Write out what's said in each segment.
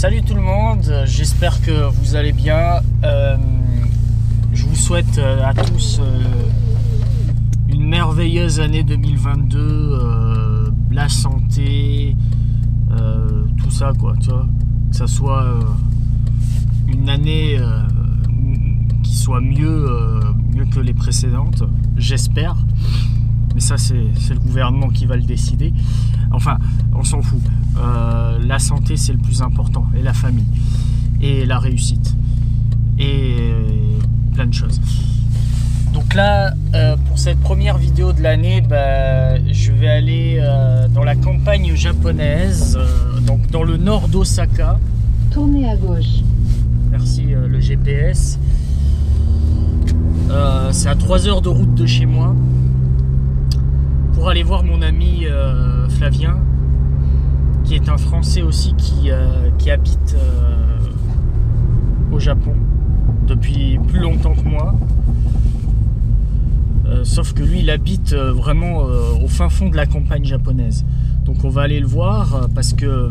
Salut tout le monde, j'espère que vous allez bien. Je vous souhaite à tous une merveilleuse année 2022, la santé, tout ça quoi, tu vois. Que ça soit une année qui soit mieux que les précédentes, j'espère. Mais ça c'est le gouvernement qui va le décider. Enfin, on s'en fout. La santé c'est le plus important, et la famille, et la réussite, et plein de choses. Donc là, pour cette première vidéo de l'année, je vais aller dans la campagne japonaise, donc dans le nord d'Osaka. Tournez à gauche. Merci le GPS. C'est à 3 heures de route de chez moi, pour aller voir mon ami Flavien, qui est un Français aussi qui habite au Japon depuis plus longtemps que moi. Sauf que lui, il habite vraiment au fin fond de la campagne japonaise. Donc on va aller le voir parce que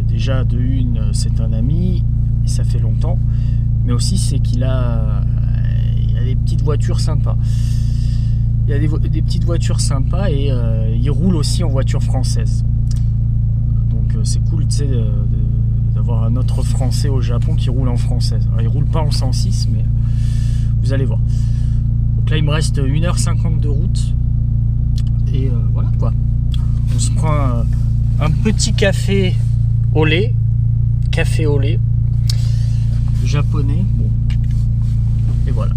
déjà de une, c'est un ami, et ça fait longtemps. Mais aussi c'est qu'il a des petites voitures sympas. Il y a des petites voitures sympas et il roule aussi en voiture française. Donc c'est cool, tu sais, d'avoir un autre Français au Japon qui roule en française. Alors, il roule pas en 106, mais vous allez voir. Donc là, il me reste 1h50 de route. Et voilà quoi. On se prend un petit café au lait. Café au lait. Japonais. Bon. Et voilà.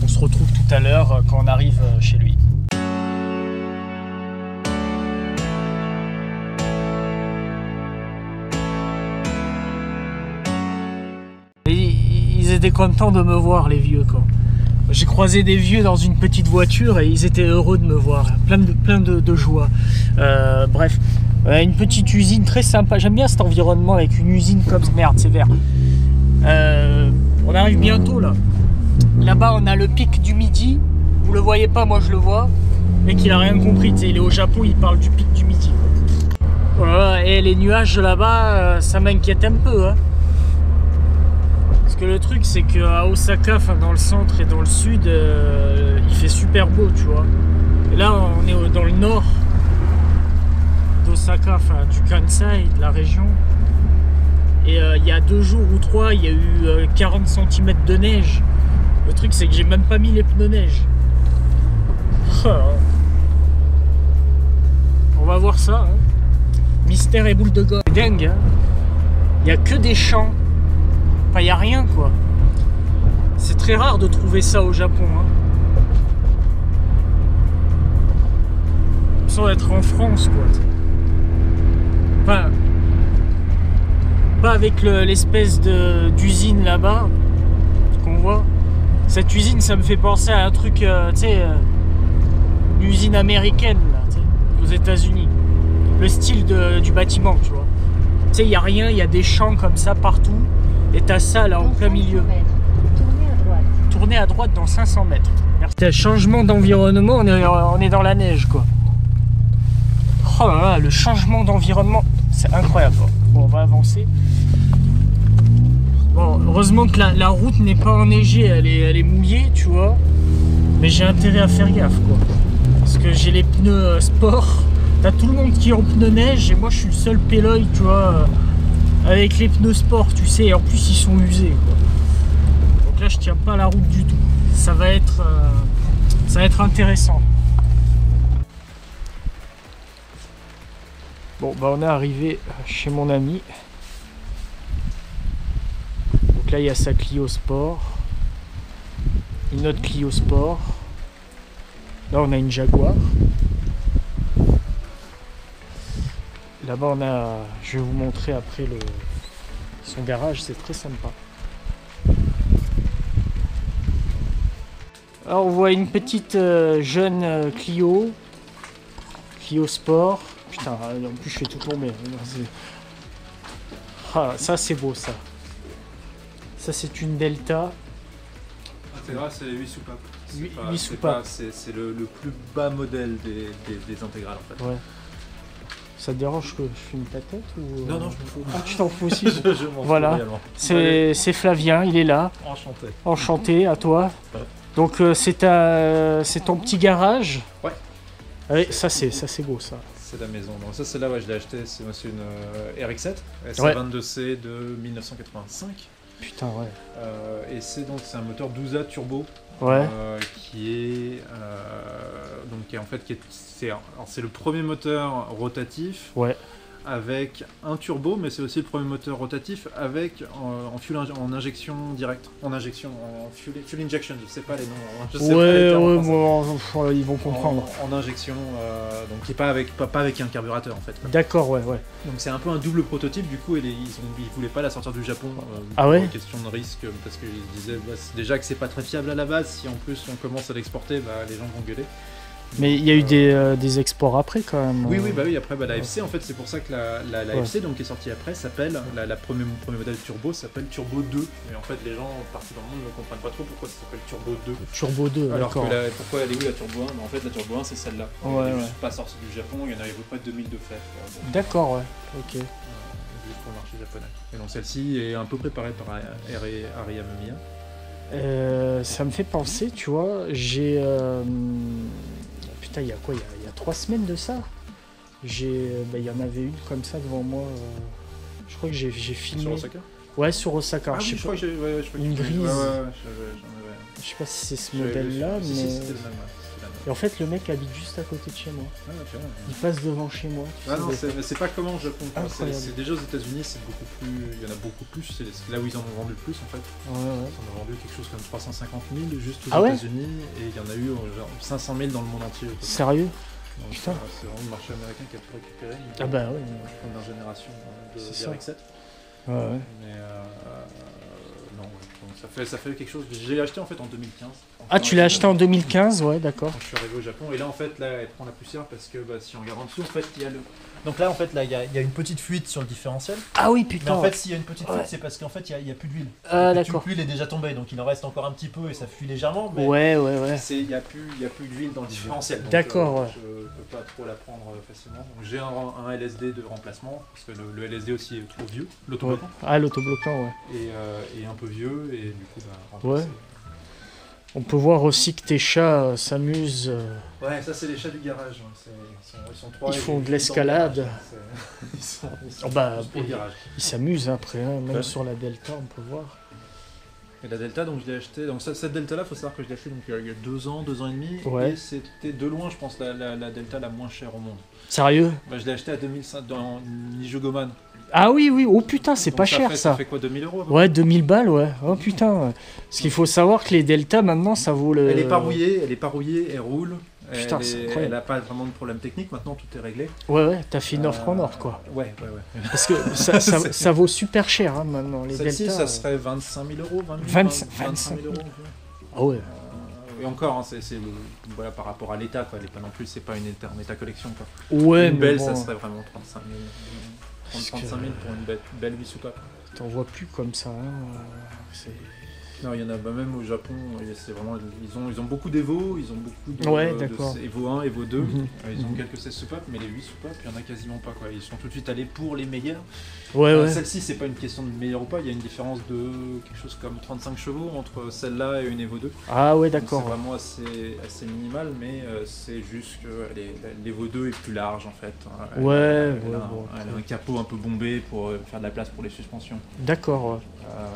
On se retrouve tout à l'heure quand on arrive chez lui. Et ils étaient contents de me voir, les vieux quoi. J'ai croisé des vieux dans une petite voiture et ils étaient heureux de me voir, plein de joie. Bref, une petite usine très sympa. J'aime bien cet environnement avec une usine comme merde, c'est vert. On arrive bientôt là. Là-bas, on a le pic du midi. Vous le voyez pas, moi je le vois. Et qu'il a rien compris. Il est au Japon, il parle du pic du midi. Voilà. Et les nuages là-bas, ça m'inquiète un peu. Hein. Parce que le truc, c'est qu'à Osaka, enfin dans le centre et dans le sud, il fait super beau, tu vois. Et là, on est dans le nord d'Osaka, enfin du Kansai, de la région. Et il y a 2 jours ou 3, il y a eu 40 cm de neige. Le truc, c'est que j'ai même pas mis les pneus neige. On va voir ça. Hein. Mystère et boule de gomme. C'est dingue. Hein. Il n'y a que des champs. Enfin, il n'y a rien, quoi. C'est très rare de trouver ça au Japon. Hein. Sans être en France, quoi. Enfin, pas avec l'espèce d'usine là-bas qu'on voit. Cette usine, ça me fait penser à un truc, tu sais, une usine américaine, là, aux États-Unis. Le style du bâtiment, tu vois. Tu sais, il n'y a rien, il y a des champs comme ça partout. Et t'as ça, là, en plein milieu. Tournez à droite. Tournez à droite dans 500 mètres. Merci. Changement d'environnement, on est dans la neige, quoi. Oh là là, le changement d'environnement, c'est incroyable. Bon, on va avancer. Bon, heureusement que la route n'est pas enneigée, elle est mouillée, tu vois. Mais j'ai intérêt à faire gaffe, quoi. Parce que j'ai les pneus sport. T'as tout le monde qui est en pneus neige et moi je suis le seul péloï, tu vois, avec les pneus sport, tu sais. Et en plus ils sont usés, quoi. Donc là je tiens pas la route du tout. Ça va être intéressant. Bon, on est arrivé chez mon ami. Donc là, il y a sa Clio Sport. Une autre Clio Sport. Là, on a une Jaguar. Là-bas, on a... Je vais vous montrer après son garage. C'est très sympa. Alors, on voit une petite jeune Clio. Clio Sport. Putain, en plus je fais tout tomber. Ah, ça c'est beau ça. Ça c'est une Delta. Intégrale, c'est 8 soupapes. 8 soupapes. C'est le plus bas modèle des intégrales en fait. Ouais. Ça te dérange que je filme ta tête ou... Non, non, je m'en fous. Ah, tu t'en fous aussi. Je m'en fous Voilà. également. C'est Flavien, il est là. Enchanté. Enchanté, à toi. Ouais. Donc c'est ton petit garage. Ouais. Ouais, ça c'est beau ça. C'est la maison. Donc ça, celle-là, ouais, je l'ai acheté. C'est une RX-7 Ouais. SC22C de 1985. Putain, ouais. Et c'est un moteur 12A turbo. Ouais. Qui est donc qui est en fait c'est le premier moteur rotatif Ouais. avec un turbo, mais c'est aussi le premier moteur rotatif avec en injection directe, en fuel injection, je sais pas les noms, je sais pas les Ouais, termes en ouais, français. bon, ils vont comprendre. En injection, donc qui est pas avec un carburateur en fait, quoi. D'accord, ouais, ouais. Donc c'est un peu un double prototype, du coup ils voulaient pas la sortir du Japon Ah pour ouais une question de risque, parce qu'ils disaient déjà que c'est pas très fiable à la base, si en plus on commence à l'exporter, bah, les gens vont gueuler. Mais il y a eu des exports après quand même. Oui, après la FC, en fait c'est pour ça que la Ouais. FC donc, qui est sortie après s'appelle, premier modèle turbo s'appelle Turbo 2, et en fait les gens partout dans le monde ne comprennent pas trop pourquoi ça s'appelle Turbo 2. Turbo 2, Alors d'accord. que pourquoi elle est où la Turbo 1? En fait la Turbo 1 c'est celle-là, Ouais, elle est ouais. juste pas sortie du Japon, il y en avait à peu près 2000 de fait. Bon, D'accord, ouais. Ok. juste pour le marché japonais. Et donc celle-ci est un peu préparée par Ariyama Miya. Ça me fait penser, tu vois, j'ai... Putain, il y a quoi? Il y a 3 semaines de ça. Il y en avait une comme ça devant moi. Je crois que j'ai filmé. Sur Osaka? Ouais, sur Osaka. Ah je oui, sais je pas, crois que j'ai une grise. Ouais, j'en avais. je sais pas si c'est ce J'avais modèle-là, vu. mais... Si, c'était le même, ouais, c'était la même. Et en fait, le mec habite juste à côté de chez moi. Ah, tu vois. Il passe devant chez moi. Tu Ah sais, non, des- c'est pas comment au Japon. Quoi. Incroyable. C'est déjà aux États-Unis, c'est beaucoup plus. Il y en a beaucoup plus. C'est là où ils en ont vendu le plus en fait. Ouais, ouais. Ils en ont vendu quelque chose comme 350 000 juste aux Ah ouais États-Unis, et il y en a eu genre 500 000 dans le monde entier. Sérieux? Donc, Putain. c'est vraiment le marché américain qui a tout récupéré. Ah bah ouais. Première génération de C'est ça. RX-7. Ouais, ouais. Mais non, donc ça fait quelque chose. J'ai acheté en fait en 2015. Ah, tu l'as acheté en 2015, ouais, d'accord. Quand je suis arrivé au Japon, et là en fait là elle prend la poussière parce que si on regarde en dessous en fait il y a le. Donc là en fait là il y a une petite fuite sur le différentiel. Ah oui, Mais putain. en fait s'il y a une petite fuite Ouais. c'est parce qu'en fait il y a plus d'huile. Ah, Et puis, d'accord. l'huile est déjà tombée donc il en reste encore un petit peu et ça fuit légèrement. Mais Ouais, ouais, ouais. il y a plus d'huile dans le différentiel. Donc, D'accord, ouais. Je peux pas trop la prendre facilement. Donc j'ai un LSD de remplacement parce que le LSD aussi est trop vieux, Ouais. l'autobloquant Ah, l'autobloquant, ouais. et un peu vieux et du coup Ouais. remplacer. On peut voir aussi que tes chats s'amusent. Ouais, ça c'est les chats du garage. Hein. Ils sont trois. Ils et font de dans le l'escalade. garage. Ils sont Oh bah, juste pour le garage. ils s'amusent après, hein, même Ouais. sur la Delta, on peut voir. Et la Delta, donc je l'ai acheté. Donc cette Delta là, faut savoir que je l'ai acheté donc, il y a 2 ans et demi. Ouais. Et c'était de loin, je pense, la Delta la moins chère au monde. Sérieux? Bah, je l'ai acheté à 2005 dans Nijogoman. Ah oui, oui, oh putain, c'est Donc pas cher Ça ça. fait quoi, 2000 euros? Ouais, 2000 balles, ouais. Oh putain. Ouais. Parce qu'il faut savoir que les Delta maintenant ça vaut le. Elle est pas rouillée, elle roule. Putain, c'est incroyable. Elle a pas vraiment de problème technique, maintenant tout est réglé. Ouais, ouais, t'as fait une offre en or quoi. Ouais. Parce que ça vaut super cher hein, maintenant, les Celle-ci, Delta. ça serait 25 000 euros, 25 000 euros. Ah ouais. Et encore, hein, voilà, par rapport à l'état, quoi. Elle est pas non plus, c'est pas en état collection, quoi. Ouais, Une mais belle, bon, ça serait vraiment 35 000. Parce 35 000 pour une belle vie soupape. t'en vois plus comme ça. Hein. C'est- Non, il y en a même au Japon, c'est vraiment, ils ont beaucoup d'Evo, ils ont beaucoup de, Ouais, d'accord. Evo 1, Evo 2, Mhm. Ils ont Mhm. quelques 16 soupapes, mais les 8 soupapes, il y en a quasiment pas, quoi. Ils sont tout de suite allés pour les meilleurs. Ouais, ouais. Celle-ci, c'est pas une question de meilleur ou pas, il y a une différence de quelque chose comme 35 chevaux entre celle-là et une Evo 2. Ah ouais, Donc, d'accord. c'est vraiment assez minimal, mais c'est juste que l'Evo 2 est plus large en fait. Ouais, Elle ouais, a bon, elle a un capot un peu bombé pour faire de la place pour les suspensions. D'accord. Ouais. Euh,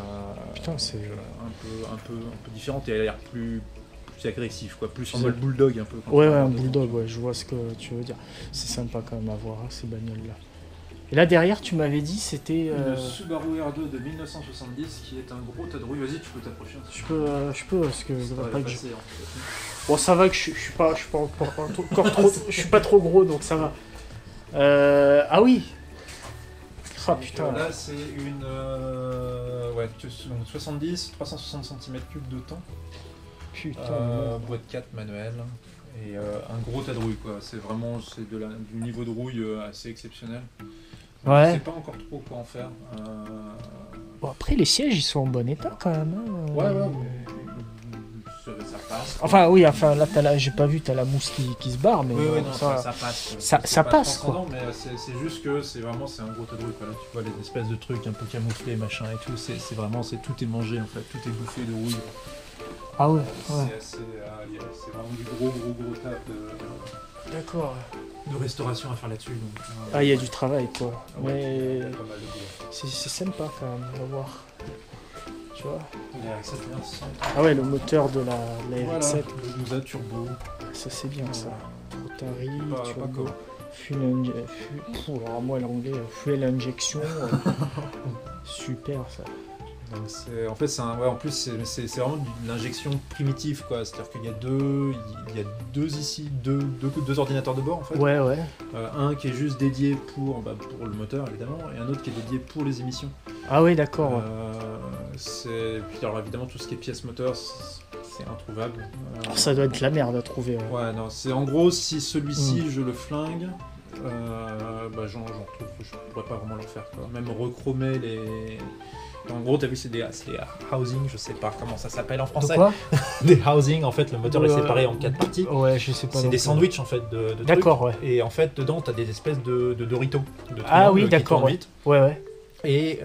Putain, c'est. un peu différente et elle a l'air plus agressif, quoi, plus en Plus mode bulldog un peu. quand Ouais, on ouais, un regarde bulldog, devant. ouais, je vois ce que tu veux dire. C'est sympa quand même à voir, hein, ces bagnoles-là. Et là derrière, tu m'avais dit, c'était. Une Subaru R2 de 1970 qui est un gros tas de rouille. Vas-y, tu peux t'approcher. Je peux, parce que. Ça va pas que je- passer, en fait. Bon, ça va que je suis pas encore trop. Je suis pas trop gros, donc ça va. Ah oui. Ah Donc, putain. là, c'est une ouais, donc 70, 360 cm3 de temps. Putain. Boîte 4 manuel. Et un gros tas de rouille, quoi. C'est vraiment du niveau de rouille assez exceptionnel. Ouais. Je sais pas encore trop quoi en faire. Bon, après, les sièges, ils sont en bon état quand même. Hein. Ouais. Ça passe. Enfin, oui, enfin là, j'ai pas vu, t'as la mousse qui se barre, mais Oui, bon, oui, non, ça passe. ça C'est pas passe, quoi. transcendant, mais c'est juste que c'est vraiment c'est un gros tas de rouille. Là, tu vois les espèces de trucs un peu camouflés, machin et tout. C'est vraiment, tout est mangé en fait, tout est bouffé de rouille. Ah ouais, ouais. C'est vraiment du gros taf D'accord. de restauration à faire là-dessus. Ah, il y a du travail, quoi. Ouais, Mais il y a pas mal de boulot. c'est sympa quand même, on va voir. Tu vois. La RX-7 100. Ah ouais, le moteur de la Voilà, RX-7, le Nusa Turbo. ça c'est bien ça. Rotary, Pas turbo, comme. alors moi l'anglais, fuel injection, super ça. Donc en fait, en plus, c'est vraiment de l'injection primitive, quoi. C'est-à-dire qu'il y a deux ordinateurs de bord, en fait. Ouais, ouais. Un qui est juste dédié pour le moteur, évidemment, et un autre qui est dédié pour les émissions. Ah oui, d'accord. Puis alors, évidemment, tout ce qui est pièces moteurs, c'est introuvable. Alors, ça doit être la merde à trouver. Ouais. Ouais, non, c'est en gros, si celui-ci, je le flingue, j'en retrouve, je pourrais pas vraiment le refaire, quoi. Même rechromer les... En gros, t'as vu, c'est des housing, je sais pas comment ça s'appelle en français. De quoi? Des housing, en fait, le moteur est séparé en 4 parties. Ouais, je sais pas. C'est des sandwichs, en fait, de trucs. D'accord, ouais. Et en fait, dedans, t'as des espèces de Doritos. Ah oui, d'accord, ouais. Vite. Ouais. Et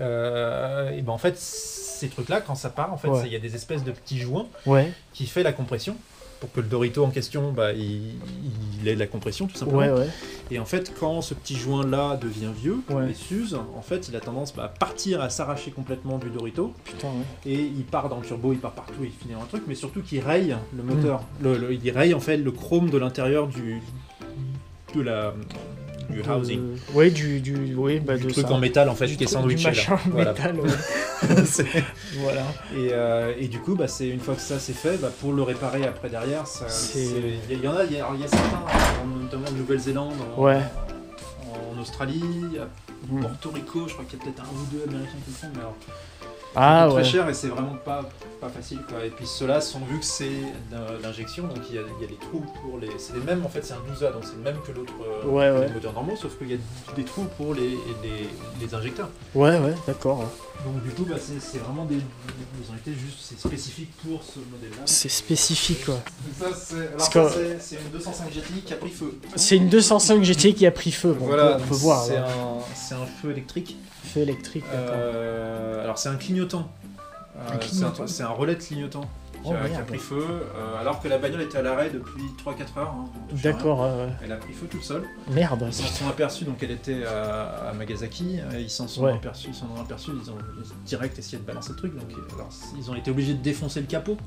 en fait, ces trucs-là, quand ça part, en fait, Ouais. il y a des espèces de petits joints Ouais. qui fait la compression. Pour que le Dorito en question, il ait de la compression, tout simplement. Ouais. Et en fait, quand ce petit joint-là devient vieux Ouais. et s'use, en fait, il a tendance à partir, à s'arracher complètement du Dorito. Putain, ouais. Et il part dans le turbo, il part partout, il finit dans un truc, mais surtout qu'il raye le moteur. Il raye en fait le chrome de l'intérieur du housing. Ouais, du de truc ça. en métal en fait Du qui est truc- sandwiché du machin là. Voilà. métal, ouais. C'est- Voilà. et du coup, c'est une fois que ça c'est fait, pour le réparer après derrière, il y a certains, notamment en Nouvelle-Zélande, en Australie, à Porto Rico, je crois qu'il y a peut-être un ou deux Américains qui le font, mais alors Ah très ouais. cher et c'est vraiment pas facile, quoi. Et puis ceux-là sont vu que c'est l'injection, donc il y a les trous pour les. C'est les mêmes en fait, c'est un 12A, donc c'est le même que l'autre Ouais, que ouais. les moteurs normaux, sauf qu'il y a des trous pour les injecteurs. Ouais, d'accord. Donc du coup, c'est vraiment ils ont été juste c'est spécifique pour ce modèle-là. C'est spécifique, quoi. Ça, c'est une 205 GTI qui a pris feu. C'est une 205 GT qui a pris feu. Bon, Voilà, on peut voir. c'est là. un feu électrique. Feu électrique, d'accord. Alors c'est un clignotant. Clignotant. C'est un relais de clignotant qui a merde. pris feu, alors que la bagnole était à l'arrêt depuis 3-4 heures. Hein, on touche D'accord, rien. Elle a pris feu toute seule. merde. Ils s'en sont aperçus, donc elle était à Nagasaki, et ils s'en sont aperçus, ils ont direct essayé de balancer le truc, donc alors, ils ont été obligés de défoncer le capot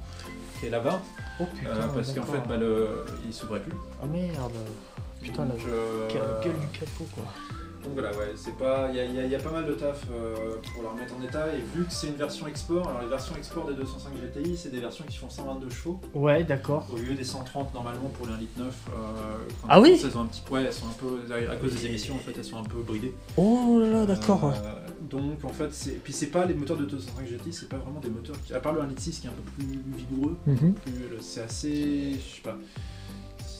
qui est là-bas, Oh putain, parce qu'en fait il s'ouvrait plus. Oh merde. Putain, la Donc, gueule du capot, quoi. Donc voilà, ouais, il y a pas mal de taf pour la remettre en état, et vu que c'est une version export, alors les versions export des 205 GTI, c'est des versions qui font 122 chevaux, Ouais, d'accord. au lieu des 130 normalement pour les 1,9 litre. Ah oui elles ont un petit, elles sont un peu, à cause des émissions en fait, elles sont un peu bridées. Oh là là, d'accord. Donc en fait, puis c'est pas les moteurs de 205 GTI, c'est pas vraiment des moteurs à part le 1,6 litre qui est un peu plus vigoureux, Mhm. c'est assez, je sais pas.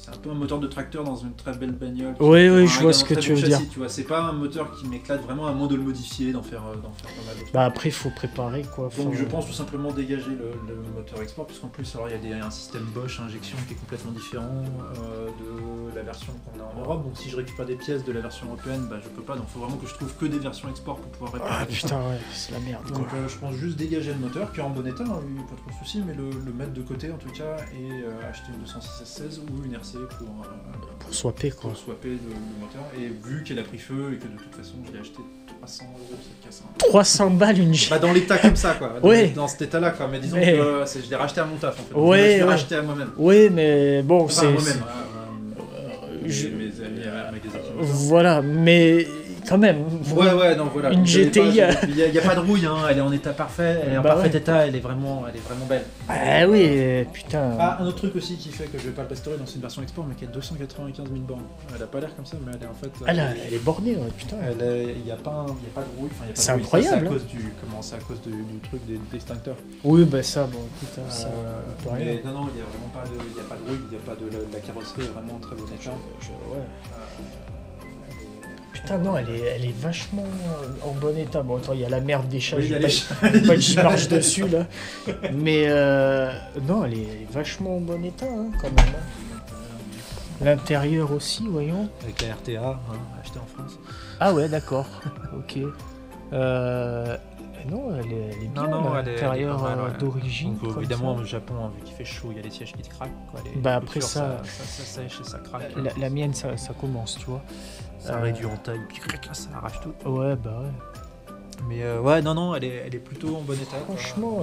C'est un peu un moteur de tracteur dans une très belle bagnole. Oui, Avec je vois un ce que très tu beau veux dire. châssis, tu vois. C'est pas un moteur qui m'éclate vraiment, à moins de le modifier, d'en faire pas mal de trucs. Bah après, il faut préparer, quoi. Donc je pense tout simplement dégager le moteur export, puisqu'en plus alors il y a un système Bosch injection qui est complètement différent de la version qu'on a en Europe. Donc si je récupère des pièces de la version européenne, je peux pas. Donc il faut vraiment que je trouve que des versions export pour pouvoir réparer. Ah putain, ouais, c'est la merde, quoi. Donc je pense juste dégager le moteur qui est en bon état, hein, lui, pas trop de soucis, mais le mettre de côté en tout cas, et acheter une 206 S16 ou une RC Pour swapper, quoi. pour swapper le moteur. Et vu qu'elle a pris feu et que de toute façon je l'ai acheté 300 € cette casse. 300 balles une G. Dans l'état comme ça, quoi. Dans cet état-là, quoi. Mais disons Mais- que je l'ai racheté à mon taf en fait. Ouais, Je l'ai ouais. racheté à moi-même. Oui, mais bon, Enfin, c'est. à moi-même. je- Mes amis à Nagasaki. Voilà, mais quand même. Ouais, non, voilà. Une GTI, Il n'y a pas de rouille, hein. Elle est en état parfait, elle est en Bah parfait ouais. état, elle est vraiment belle. Ah oui, putain. Ah, un autre truc aussi qui fait que je vais pas le restaurer dans une version export, mais qui a 295 000 bornes. Elle a pas l'air comme ça, mais elle est en fait. Elle est bornée, ouais, putain. Il n'y a pas de rouille. Enfin, il y a pas C'est de rouille. incroyable, C'est à cause du truc des extincteurs. Oui, bah ça, bon, écoute, ça, on peut rien. Mais non, il n'y a vraiment pas de rouille, il n'y a pas de la carrosserie est vraiment en très bon état. Ouais. putain, non, elle est vachement en bon état. Bon, attends, il y a la merde des chats, Oui, je il y a vais les pas que j'y marche dessus, là. Mais non, elle est vachement en bon état, hein, quand même. Hein. L'intérieur aussi, voyons. Avec la RTA, hein, achetée en France. Ah ouais, d'accord. Ok. Non, elle est bien, l'intérieur d'origine. Donc évidemment, au Japon, hein, vu qu'il fait chaud, il y a les sièges qui te craquent. Quoi. Bah après ça sèche et ça craque. La mienne, ça commence, tu vois. Ça réduit en taille, puis ça arrache tout. Ouais, bah ouais. Mais ouais, non, elle est plutôt en bon état. Franchement,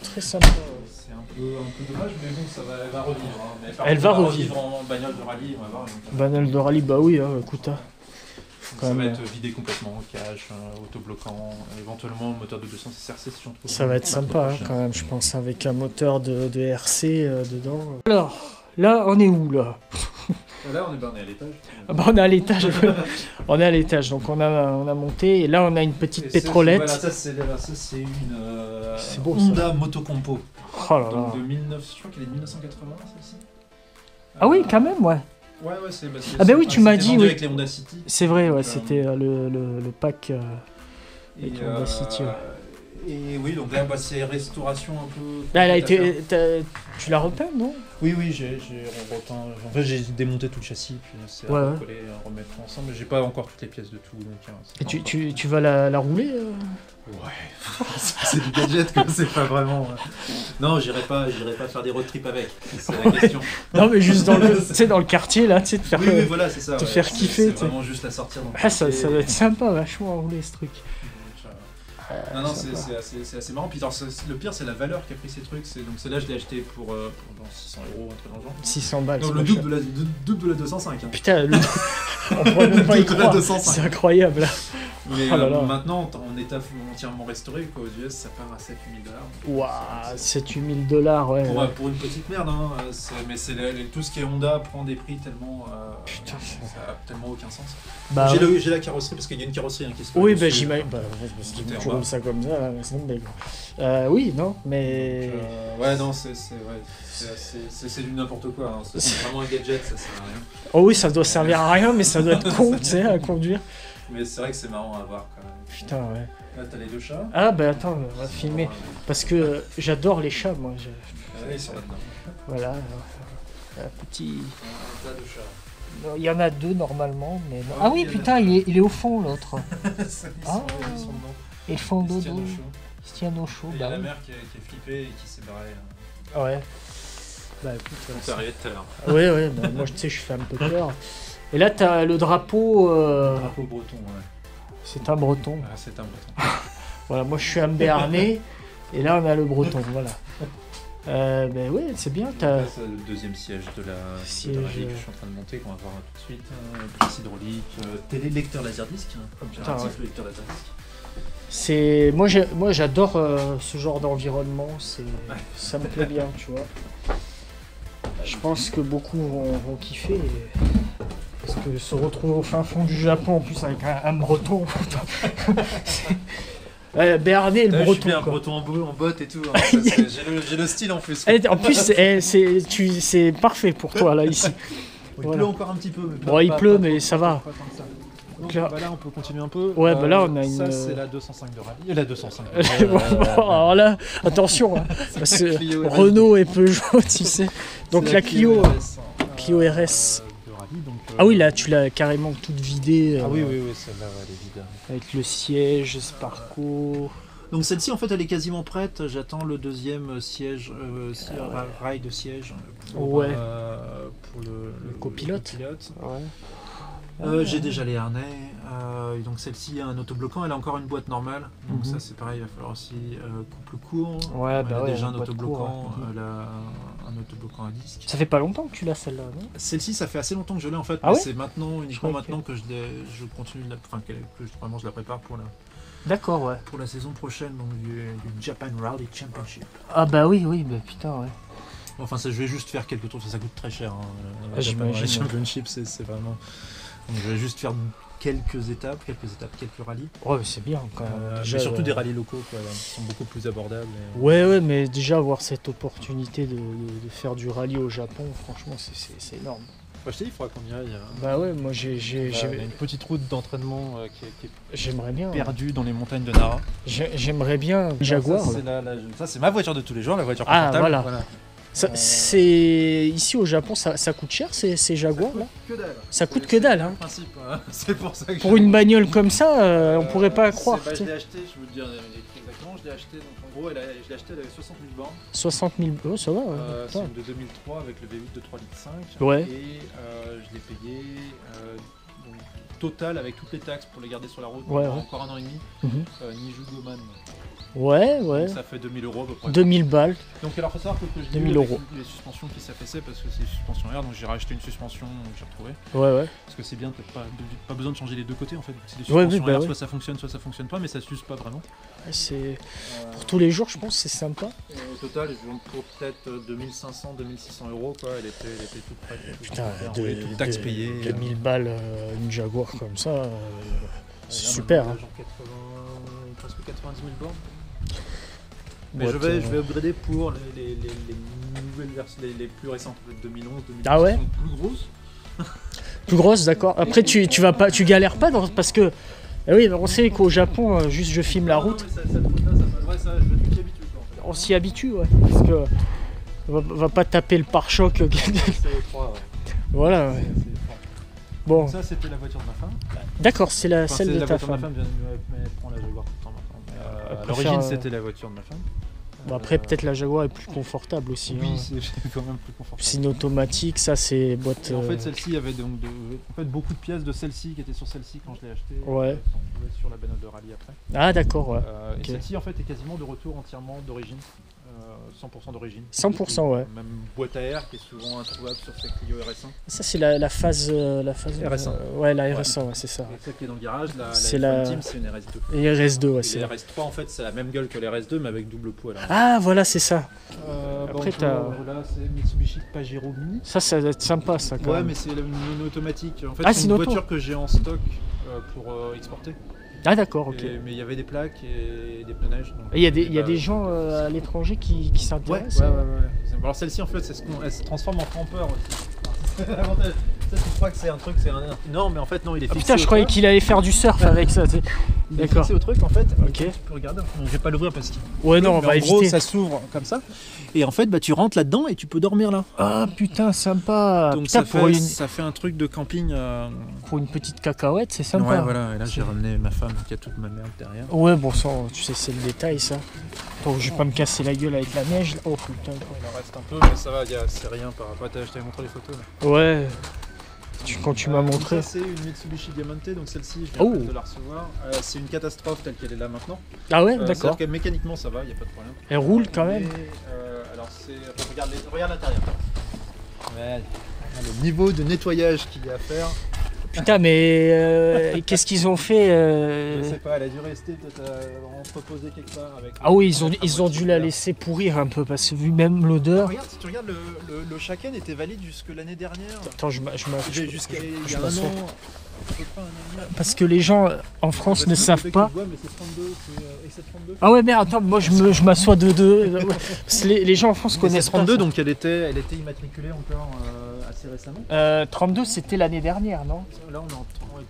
très sympa. C'est un peu dommage, mais bon, elle va revivre. Hein. Mais elle va revivre en bagnole de rallye, on va voir. Bagnole de rallye, bah oui, hein, écoute. Ça va être vidé complètement, cache, autobloquant, éventuellement moteur de 200 SRC si j'en trouve. Ça va être sympa, hein, quand même, je pense, avec un moteur de RC dedans. Alors, là, on est où, là? Là, on est à l'étage. Ah bah, on est à l'étage. On est à l'étage, donc on a monté, et là, on a une petite pétrolette. Voilà, ça, c'est une c'est beau, Honda Motocompo. Oh là là. Donc de 19, je crois qu'elle est de 1980, celle-ci. Ah oui, quand même, ouais. Ouais, c'est ah bah oui, tu m'as dit, oui. Avec les Honda City. C'est vrai, ouais, c'était le pack avec Honda City. Ouais. Et oui, donc là, c'est restauration un peu. Là, elle a été. Tu l'as repeint, non? Oui, j'ai repeint. En fait, j'ai démonté tout le châssis, puis c'est à recoller, à remettre ensemble. J'ai pas encore toutes les pièces de tout. Donc, et tu vas la rouler Ouais. C'est du gadget, comme c'est pas vraiment. Non, j'irai pas faire des road trips avec. C'est la question. Non, mais juste dans le quartier, là, tu sais, te faire. Oui, voilà, c'est ça. Te faire kiffer. C'est vraiment juste la sortir. Ça doit être sympa, vachement à rouler ce truc. Non, c'est assez marrant. Puis alors, le pire, c'est la valeur qu'a pris ces trucs. Donc celle-là, je l'ai acheté pour dans 600 €, un truc dans le genre. 600 balles. Non, le double de la 205. Hein. Putain, on pourrait même pas y croire. C'est incroyable. Mais maintenant, en état entièrement restauré, quoi, aux US, ça part à 7-8 $. Waouh, 7-8 $, ouais. Pour une petite merde, hein. Mais tout ce qui est Honda prend des prix tellement. Putain, ça a tellement aucun sens. Bah, j'ai la carrosserie, parce qu'il y a une carrosserie qui se fait. Oui, bah j'imagine. Parce qu'ils font toujours ça comme ça, c'est dingue. Oui, non, mais. Ouais, non, c'est du n'importe quoi. Hein. C'est vraiment un gadget, ça sert à rien. Oh oui, ça doit servir à rien, mais ça doit être con, tu sais, à conduire. Mais c'est vrai que c'est marrant à voir quand même. Putain, ouais. Là, t'as les deux chats. Ah, bah attends, on va filmer. Parce que j'adore les chats, moi. Ils sont là-dedans. Voilà. Petit. Un tas de chats. Il y en a deux normalement, mais. Ah oui, putain, il est au fond, l'autre. Ils sont dedans. Ils font dodo. Ils se tiennent au chaud. Il y a la mère qui est flippée et qui s'est barrée. Ouais. Bah écoute. C'est arrivé tout à l'heure. Ouais, bah, moi, tu sais, je fais un peu peur. Et là, t'as le drapeau. Drapeau breton, ouais. C'est un breton. Ah, c'est un breton. Voilà, moi je suis un béarnais, et là on a le breton, voilà. Ben ouais, c'est bien. C'est le deuxième siège de la rallye que je suis en train de monter, qu'on va voir tout de suite. Pièce hydraulique, télé lecteur laserdisc. Putain, ouais. Lecteur laserdisc. C'est moi j'adore ce genre d'environnement, ça me plaît bien, tu vois. Je pense que beaucoup vont kiffer. Parce que se retrouver au fin fond du Japon en plus avec un breton. Béarnais, le breton. Je suis un breton en botte et tout. Hein, j'ai le style en plus. En plus, c'est parfait pour toi là ici. Il pleut encore un petit peu. Mais il pleut, mais ça va. Donc là, on peut continuer un peu. Ouais, bah là on a une. Ça c'est la 205 de rallye. La 205. Alors là, attention, hein, parce que Renault et Peugeot, tu sais. Donc la Clio RS. Ah oui, là tu l'as carrément toute vidée. Ah oui, celle-là elle est vide. Avec le siège, Sparco. Donc celle-ci en fait elle est quasiment prête. J'attends le deuxième siège, rail de siège pour le copilote. Ouais. J'ai déjà les harnais. Donc celle-ci a un autobloquant, elle a encore une boîte normale. Donc ça c'est pareil, il va falloir aussi couple court. Ouais, elle a déjà un autobloquant, elle a un autobloquant à disque. Ça fait pas longtemps que tu l'as celle-là, non? Celle-ci ça fait assez longtemps que je l'ai en fait, mais c'est uniquement maintenant que je continue, que vraiment je la prépare pour la. D'accord, ouais. Pour la saison prochaine, donc du Japan Rally Championship. Ah bah oui, bah putain, ouais. Enfin, je vais juste faire quelques tours, ça coûte très cher. Hein. Japan Rally Championship, c'est vraiment. Donc, je vais juste faire quelques étapes, quelques rallyes. Ouais, c'est bien quand même. Mais surtout des rallyes locaux, quoi, qui sont beaucoup plus abordables. Ouais, mais déjà avoir cette opportunité de faire du rallye au Japon, franchement, c'est énorme. je t'ai dit, il faudra qu'on y aille. Bah ouais, moi j'ai Il y a une petite route d'entraînement qui est j'aimerais bien. perdue dans les montagnes de Nara. J'aimerais bien Jaguar. Ça, c'est ma voiture de tous les jours, la voiture Ah, confortable. voilà. C'est ici au Japon, ça coûte cher ces Jaguars là. Que dalle. Ça coûte que dalle. Hein. Principe, c'est pour ça que Pour une bagnole comme ça, on pourrait pas croire. Je l'ai acheté, je vais vous dire exactement, je l'ai acheté, donc en gros, je l'ai acheté, elle avait 60 000 bornes. 60 000, oh, ça va. C'est une de 2003 avec le V8 de 3,5 litres. Ouais. Et je l'ai payé donc, total avec toutes les taxes pour les garder sur la route Ouais, pendant ouais. encore 1 an et demi. Niju Goman. Ouais. Donc, ça fait 2000 euros à peu près. 2000 balles. Donc alors faut savoir que je 2000 l'ai eu avec euros. les suspensions qui s'affaissaient parce que c'est une suspension air, donc j'ai racheté une suspension que j'ai retrouvée. Ouais. Parce que c'est bien, t'as pas besoin de changer les deux côtés en fait. C'est des Ouais, suspensions oui, bah air, ouais. soit ça fonctionne pas, mais ça s'use pas vraiment. Ouais, c'est pour tous les jours, je pense, c'est sympa. Au total, pour peut-être 2500-2600 euros quoi, elle était toute prête. Putain, toutes taxes payées. 2000 balles une Jaguar comme ça, c'est Là, super. maintenant, Hein. genre presque 90 000 bornes. Mais What, je vais upgrader pour les nouvelles versions, les plus récentes, 2011, 2012, Ah ouais, qui sont plus grosses. Plus grosse, d'accord. Après, tu vas pas, tu galères pas parce que oui, on sait qu'au Japon, juste je filme la route, Non, mais cette route-là, ça, je me suis habitué. on s'y habitue, ouais. Parce que va pas taper le pare-choc. C'est les trois, ouais. Voilà. Ouais. C'est les trois. Bon, Donc ça, c'était la voiture de ma femme. d'accord, c'est Enfin, celle c'est de la ta voiture de ma femme. femme, mais elle prend la Jaguar tout le temps maintenant. Mais, Elle à préfère, l'origine, c'était la voiture de ma femme. Bon, après, peut-être la Jaguar est plus confortable aussi. Oui, hein. c'est quand même plus confortable. C'est une automatique, ça c'est boîte. Et en fait, celle-ci, il y avait donc beaucoup de pièces de celle-ci qui étaient sur celle-ci quand je l'ai achetée. Ouais. Qui sont trouvées sur la bagnole de rallye après. Ah d'accord, ouais. Et celle-ci, en fait, est quasiment de retour entièrement d'origine. 100% d'origine. 100%, ouais. Même boîte à air qui est souvent introuvable sur ces Clio RS1. Ça c'est la phase, RS1. Ouais, la RS1, ouais, c'est ça. Et celle qui est dans le garage, C'est la la- F1 Team, c'est une RS2. Et RS2, ouais, Et c'est les la... RS3, en fait, c'est la même gueule que les RS2, mais avec double poids. Là. Ah voilà, c'est ça. Après, t'as- là, c'est Mitsubishi Pajero Mini. Ça doit être sympa, ça quand Ouais, même. mais c'est une automatique. En fait, Ah, c'est c'est une une auto. voiture que j'ai en stock pour exporter. Ah d'accord, ok. Mais il y avait des plaques et des pneus neige. Et il y a des gens à l'étranger qui Ouais, s'intéressent. ouais. Alors celle-ci, en fait, elle se transforme en campeur aussi. L'avantage, ça, tu crois que c'est un truc, non, mais en fait, non, il est Ah, fixé. putain, je au croyais truc. qu'il allait faire du surf avec ça. Tu sais. Il est D'accord. fixé au truc, en fait. Ok. Tu peux regarder. Je vais pas l'ouvrir parce qu'il. Ouais, non, on Mais va en gros, éviter. ça s'ouvre comme ça. Et en fait, bah, tu rentres là-dedans et tu peux dormir là. Ah putain, sympa. Donc Putain, ça fait un truc de camping. pour une petite cacahuète, c'est sympa. Ouais, voilà. Et là, j'ai ramené ma femme qui a toute ma merde derrière. Ouais, bon sang, tu sais, c'est le détail ça. Attends, je vais pas me casser la gueule avec la neige. Là. Oh putain. Il en reste un peu, mais ça va, c'est rien par rapport à. Je t'avais montré les photos. Là. Ouais. Quand tu m'as Donc montré. Ça, c'est une Mitsubishi Diamante, donc celle-ci, je Oh. viens de la recevoir. C'est une catastrophe telle qu'elle est là maintenant. Ah ouais, C'est-à-dire d'accord. que mécaniquement, ça va, il n'y a pas de problème. Elle roule quand même. Mais, alors, regarde l'intérieur. Ouais. Le niveau de nettoyage qu'il y a à faire, Putain, mais qu'est-ce qu'ils ont fait je sais pas, elle a dû rester peut-être entreposée quelque part. Avec Ah oui, ils ont dû la laisser pourrir un peu parce que vu même l'odeur. Regarde, si tu regardes, le Shaken était valide jusque l'année dernière. Attends, je Jusqu'à il y a un m'assois. an. à peu près un an et demi. Parce que les gens en France ne savent pas. Ouais, mais c'est 32, c'est 32. Ah ouais, merde, attends, moi je m'assois de deux. Parce que les gens en France connaissent C'est pas. 32, ça. donc elle était immatriculée encore assez récemment. 32, c'était l'année dernière, non? Là,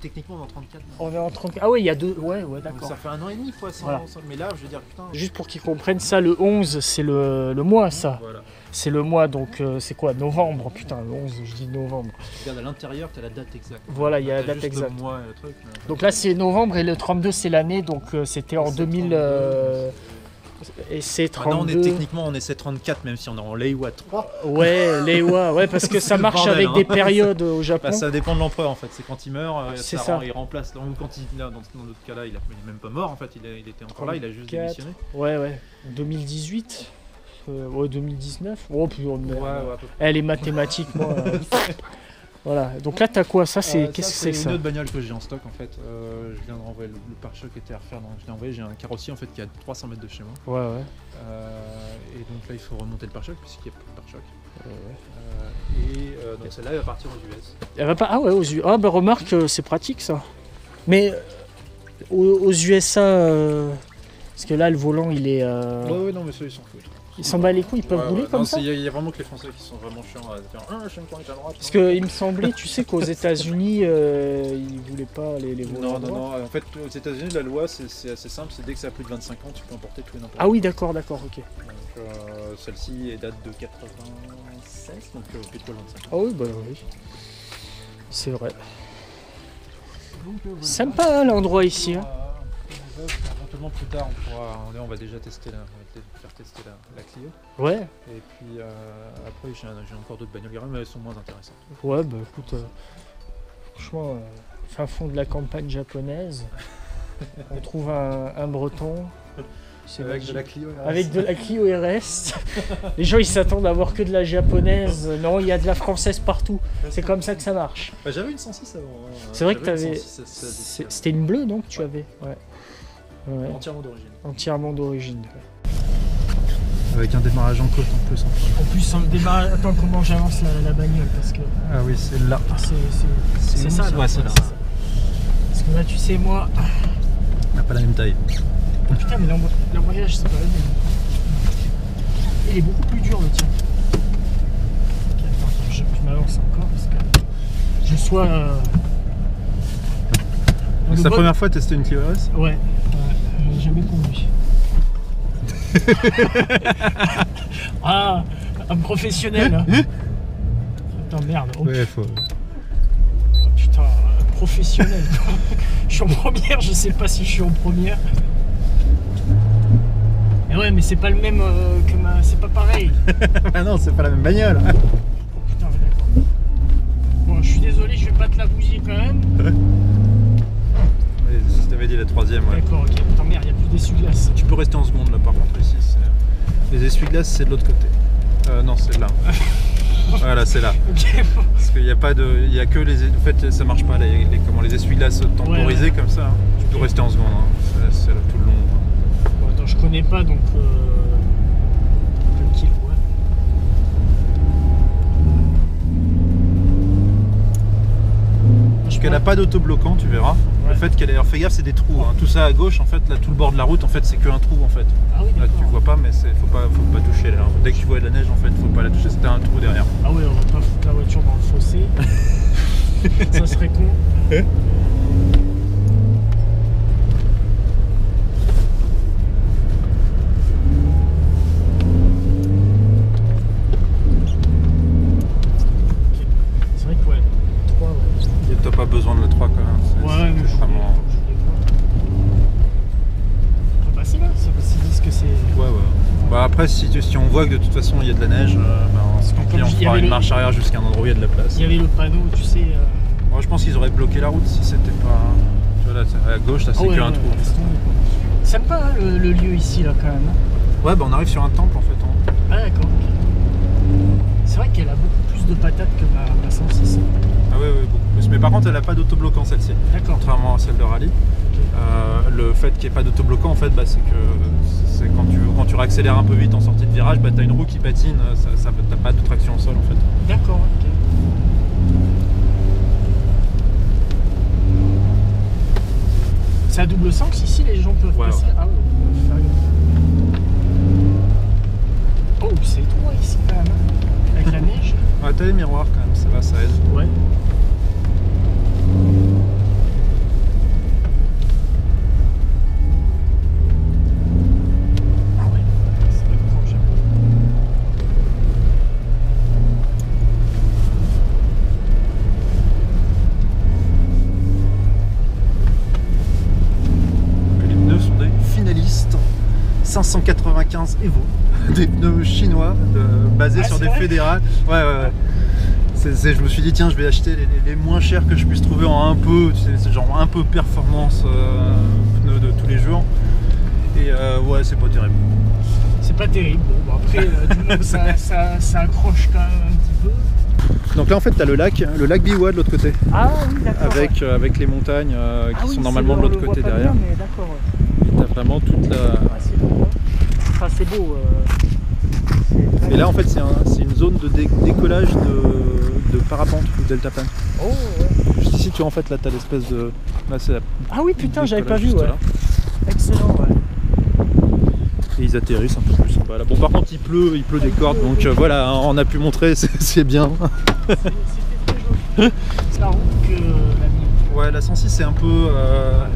techniquement, on est en 34. On est en 30. Ah ouais, il y a deux. Ouais, Donc d'accord. ça fait un an et demi, quoi. Voilà. Mais là, je veux dire, putain. Juste pour qu'ils comprennent ça, le 11, c'est le mois, ça. Voilà. C'est le mois, donc c'est quoi? Novembre, putain, le 11, je dis novembre. Tu regardes à l'intérieur, tu as la date exacte. Voilà, il y a la T'as date juste exacte. Le mois et le truc, mais- Donc là, c'est novembre et le 32, c'est l'année, donc c'était en C'est 2000. 32. Et c'est Maintenant, 32. techniquement, on est 34, même si on est en Leiwa 3. Ouais, Leiwa, ouais, parce que C'est ça le marche bordel, avec hein. des périodes au Japon. Bah, ça dépend de l'empereur en fait, c'est quand il meurt, C'est ça. il remplace. Ou quand il, là, dans notre cas là, il est même pas mort en fait, il était encore là, il a juste 34. démissionné. Ouais. 2018 ouais, 2019 Oh, puis, à peu près. elle est mathématique, moi. Voilà. Donc là, t'as quoi? Ça, c'est. Qu'est-ce que c'est C'est ça? une autre bagnole que j'ai en stock en fait. Je viens de renvoyer le pare-choc était à refaire. Je l'ai envoyé. J'ai un carrossier en fait qui est à 300 mètres de chez moi. Ouais. Et donc là, il faut remonter le pare-choc puisqu'il n'y a plus de pare-choc. Ouais. Donc celle-là, elle va partir aux US. Elle va pas. Ah ouais, aux US. Ah bah remarque, c'est pratique ça. Mais aux USA, parce que là, le volant, il est. Ouais, non, mais ça, ils s'en foutent. Ils s'en battent les couilles, ils peuvent rouler comme ça. Il y a vraiment que les Français qui sont vraiment chiants à dire « Ah, je suis une cornette à droite ». Parce qu'il me semblait, tu sais qu'aux États-Unis, ils voulaient pas les voler à droite. Non, en fait aux États-Unis la loi c'est assez simple, c'est dès que ça a plus de 25 ans tu peux emporter tout et n'importe quoi. Ah oui, d'accord, ok. Donc celle-ci date de 96, donc pile poil 25 ans. Ah oui, bah oui. C'est vrai. Sympa hein, l'endroit ici. Hein. Éventuellement plus tard on va déjà tester faire tester la Clio. Ouais. Et puis après j'ai encore d'autres bagnoles garées mais elles sont moins intéressantes. Ouais bah écoute, franchement, fin fond de la campagne japonaise, on trouve un breton. Avec de la Clio RS. Avec de la Clio RS. Les gens ils s'attendent à voir que de la japonaise. Non, il y a de la française partout. C'est comme ça que ça marche. Bah, j'avais une 106 avant. C'est vrai que t'avais. C'était une bleue donc tu avais. Ouais. Entièrement d'origine. Entièrement d'origine. Avec un démarrage en côte en plus. En plus, on démarre. Attends, comment j'avance la bagnole parce que. Ah oui, c'est là. C'est ça. Ouais, c'est là. Parce que là, tu sais, moi. On n'a pas la même taille. Oh, putain, mais l'embrayage, c'est pas le même. Il est beaucoup plus dur le tien. Ok, attends, je m'avance encore parce que je sois. C'est ta première fois tester une Clio RS? Ouais, j'ai jamais conduit. Ah, un professionnel. Hein. Putain, merde. Oh, ouais, faut. Oh, putain, un professionnel. Je suis en première, je sais pas si je suis en première. Et ouais, mais c'est pas le même que ma. C'est pas pareil. Ah non, c'est pas la même bagnole. Oh putain, d'accord. Bon, je suis désolé, je vais pas te la bousiller quand même. Je t'avais dit la troisième, ouais. D'accord, ok. Putain, merde, il n'y a plus d'essuie-glace. Tu peux rester en seconde là par contre ici. Les essuie-glaces c'est de l'autre côté. Non, c'est là. Voilà, c'est là. Ok, bon. Parce qu'il n'y a pas de. Il y a que les. En fait, ça marche pas les essuie-glaces temporisés comme ça. Hein. Tu peux rester en seconde. Hein. C'est là tout le long. Bon, attends, je connais pas donc. Tranquille, ouais. Parce qu'elle n'a pas d'autobloquant, tu verras. Ouais. Le fait qu'elle ait. Alors fais gaffe, c'est des trous. Hein. Tout ça à gauche, en fait, là, tout le bord de la route, en fait, c'est qu'un trou en fait. Ah oui, là, tu vois pas, mais faut pas toucher là. Dès que tu vois de la neige, en fait, faut pas la toucher. C'était un trou derrière. Ah oui, on va pas foutre la voiture dans le fossé. Ça serait con. T'as pas besoin de la 3 quand même. Ouais, mais vraiment. On peut passer là, s'ils disent que c'est. Ouais. Bah après, si on voit que de toute façon il y a de la neige, on fera une marche arrière jusqu'à un endroit où il y a de la place. Il y avait le panneau, tu sais. Moi je pense qu'ils auraient bloqué la route si c'était pas. Tu vois là, à gauche, là c'est qu'un trou. Sympa hein, le lieu ici là quand même. Ouais, bah on arrive sur un temple en fait. Hein. Ah d'accord. Okay. C'est vrai qu'elle a beaucoup plus de patates que ma 106. Ah ouais, beaucoup plus. Mais par contre, elle n'a pas d'autobloquant celle-ci. D'accord. Contrairement à celle de rallye. Okay. Le fait qu'il n'y ait pas d'autobloquant, en fait, bah, c'est que quand tu réaccélères un peu vite en sortie de virage, bah, tu as une roue qui patine, t'as pas de traction au sol en fait. D'accord, ok. C'est à double sens ici, les gens peuvent passer. Ouais. Ah ouais, oh, c'est étroit ici quand même, avec la neige. Ouais, t'as les miroirs quand même, ça va, ça aide. Ouais. Ah ouais, c'est vrai que quand j'aime. Les pneus sont des finalistes 595 Evo, des pneus chinois basés sur des fédérales. Ouais. Je me suis dit tiens je vais acheter les moins chers que je puisse trouver en un peu, tu sais, c'est genre un peu performance pneus de tous les jours. Et ouais c'est pas terrible. C'est pas terrible, bon après du coup ça accroche quand même un petit peu. Donc là en fait tu as le lac Biwa de l'autre côté. Ah oui d'accord. Avec les montagnes qui sont normalement de l'autre côté derrière. Bien, mais d'accord. Et tu as vraiment toute la. Ah c'est beau. Enfin c'est beau. Et là en fait c'est une zone de décollage de parapente ou deltaplane. Oh ouais. Juste ici tu vois en fait là t'as l'espèce de. Là, c'est ah oui putain j'avais pas vu ouais. Excellent ouais. Et ils atterrissent un peu plus en bas. sympa là. Bon par contre il pleut des cordes, donc voilà, on a pu montrer, c'est bien. C'était très joli. C'est la route que la mienne. Ouais, la 106 c'est un peu,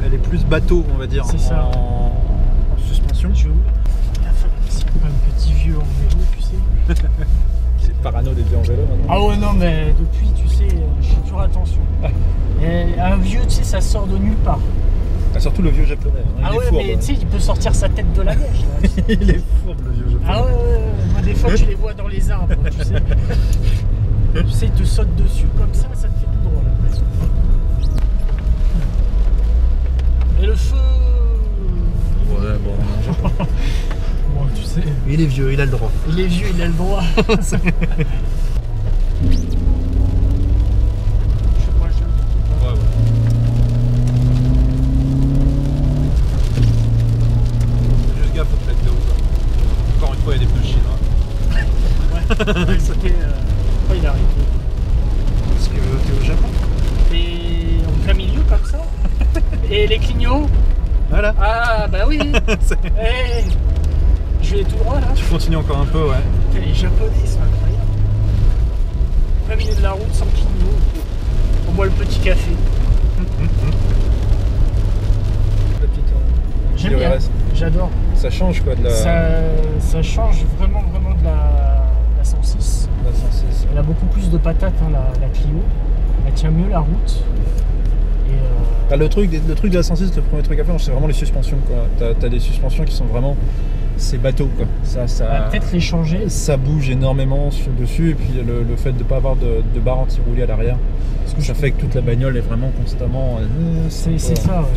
elle est plus bateau on va dire, C'est ça. en suspension. Il a fallu aussi un petit vieux en vélo, tu sais. C'est parano des vieux en vélo maintenant. Ah ouais non mais depuis tu sais, je fais toujours attention. Et un vieux tu sais ça sort de nulle part. Ah, surtout le vieux japonais, hein, Ah il est ouais fourbe. mais tu sais il peut sortir sa tête de la neige là. Il est fourbe le vieux japonais. Ah ouais, moi des fois tu les vois dans les arbres, tu sais. Tu sais, ils te sautent dessus comme ça te fait tout drôle après. Et le feu. Ouais bon. Bon tu sais. Il est vieux, il a le droit. Il est vieux, il a le droit. Je sais pas, Ouais. Juste gaffe au fait de haut. Encore une fois il y a des pneus chinois. ouais. C'était. Pourquoi il a arrêté? Parce que t'es au Japon. Et en plein milieu comme ça. Et les clignots. Voilà. Ah bah oui. Hey, je vais tout droit là. Tu continues encore un peu, ouais. Putain, les japonais sont incroyables. En plein milieu de la route sans clignots. On boit le petit café. La petite, J'aime bien. J'adore. Ça change quoi de la, Ça change vraiment de la 106. la 106. Elle a beaucoup plus de patates, hein, la Clio. Elle tient mieux la route. Et Ah, le truc de la 106, le premier truc à faire, c'est vraiment les suspensions quoi. T'as des suspensions qui sont vraiment, c'est bateau quoi. on va peut-être les changer. Ça bouge énormément dessus et puis le fait de ne pas avoir de barre anti-roulée à l'arrière, ça fait que toute la bagnole est vraiment constamment. C'est ça, ouais.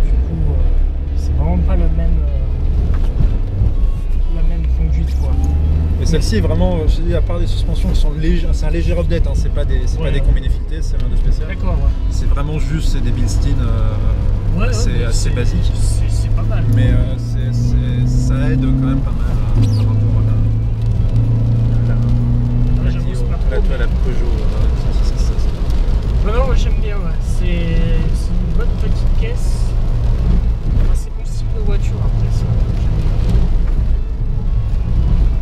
Du coup, c'est vraiment pas la même conduite quoi. Et celle-ci est vraiment, je dis, à part des suspensions qui sont légères, c'est un léger update, hein, c'est pas des combinés filetés, c'est rien de spécial. D'accord, ouais. C'est vraiment juste, c'est des Bilstein assez basiques. C'est pas mal. Mais ça aide quand même pas mal par rapport à la Peugeot 106. Non, j'aime bien, ouais. C'est une bonne petite caisse. Enfin, c'est mon style de voiture après ça.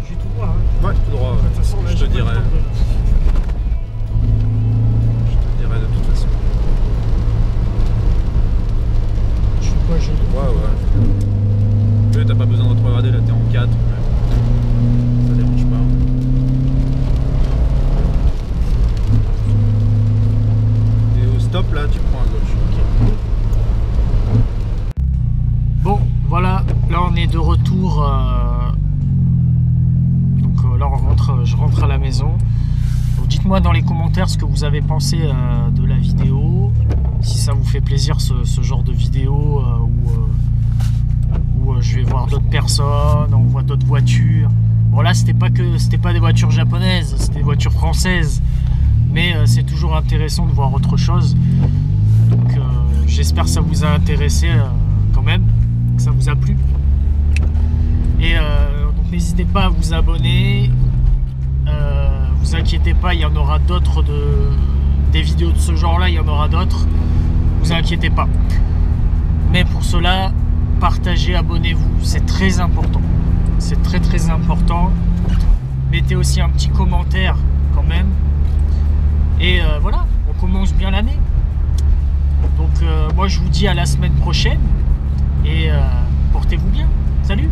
J'ai tout droit. Hein. Ouais, tout droit. De toute façon, là, je te j'ai pas dirais. le temps Je te dirais de toute façon. Je suis quoi, j'ai Ouais. T'as pas besoin de regarder, là t'es en 4. Ça dérange pas. Et au stop là, tu prends à gauche. Bon, voilà, là on est de retour. Donc là je rentre à la maison. Donc, dites-moi dans les commentaires ce que vous avez pensé de la vidéo. Si ça vous fait plaisir ce genre de vidéo où je vais voir d'autres personnes, on voit d'autres voitures. Bon là c'était pas des voitures japonaises, c'était des voitures françaises. Mais c'est toujours intéressant de voir autre chose. Donc j'espère que ça vous a intéressé quand même, que ça vous a plu. Et donc n'hésitez pas à vous abonner. Vous inquiétez pas, il y en aura d'autres des vidéos de ce genre là, il y en aura d'autres. Vous inquiétez pas. Mais pour cela, partagez, abonnez-vous, c'est très important. C'est très important. Mettez aussi un petit commentaire quand même. Et voilà, on commence bien l'année. Donc moi je vous dis à la semaine prochaine. Et portez-vous bien. Salut!